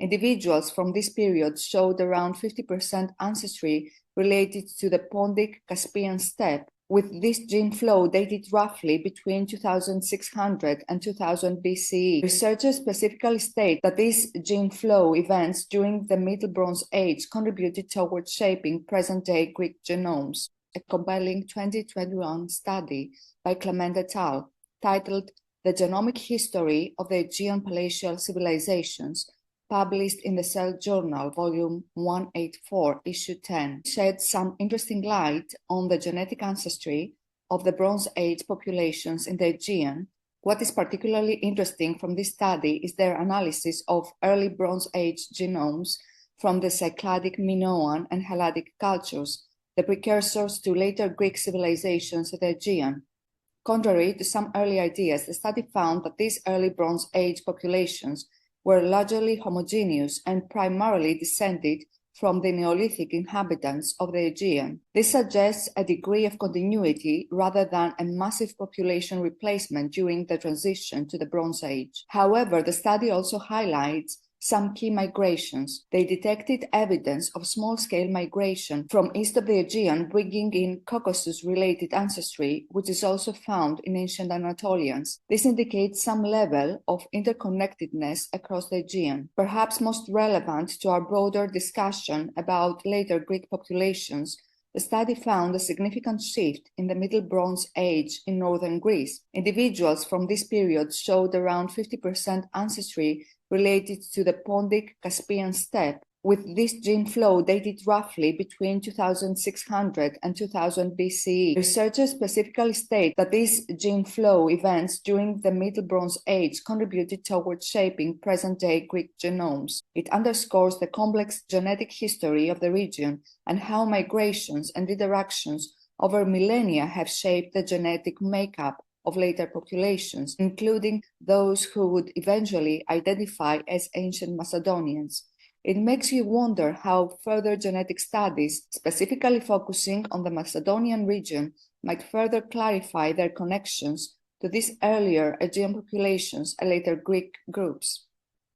Individuals from this period showed around 50% ancestry related to the Pontic Caspian steppe, with this gene flow dated roughly between 2600 and 2000 BCE. Researchers specifically state that these gene flow events during the Middle Bronze Age contributed towards shaping present-day Greek genomes. A compelling 2021 study by Clemente et al., titled The Genomic History of the Aegean Palatial Civilizations, published in the Cell Journal, Volume 184, Issue 10, sheds some interesting light on the genetic ancestry of the Bronze Age populations in the Aegean. What is particularly interesting from this study is their analysis of early Bronze Age genomes from the Cycladic Minoan and Hellenic cultures, the precursors to later Greek civilizations in the Aegean. Contrary to some early ideas, the study found that these early Bronze Age populations were largely homogeneous and primarily descended from the Neolithic inhabitants of the Aegean. This suggests a degree of continuity rather than a massive population replacement during the transition to the Bronze Age. However, the study also highlights some key migrations. They detected evidence of small-scale migration from east of the Aegean, bringing in Caucasus-related ancestry, which is also found in ancient Anatolians. This indicates some level of interconnectedness across the Aegean. Perhaps most relevant to our broader discussion about later Greek populations, the study found a significant shift in the Middle Bronze Age in northern Greece. Individuals from this period showed around 50% ancestry related to the Pontic Caspian steppe, with this gene flow dated roughly between 2600 and 2000 BCE. Researchers specifically state that these gene flow events during the Middle Bronze Age contributed towards shaping present-day Greek genomes. It underscores the complex genetic history of the region and how migrations and interactions over millennia have shaped the genetic makeup of later populations, including those who would eventually identify as ancient Macedonians. It makes you wonder how further genetic studies, specifically focusing on the Macedonian region, might further clarify their connections to these earlier Aegean populations and later Greek groups.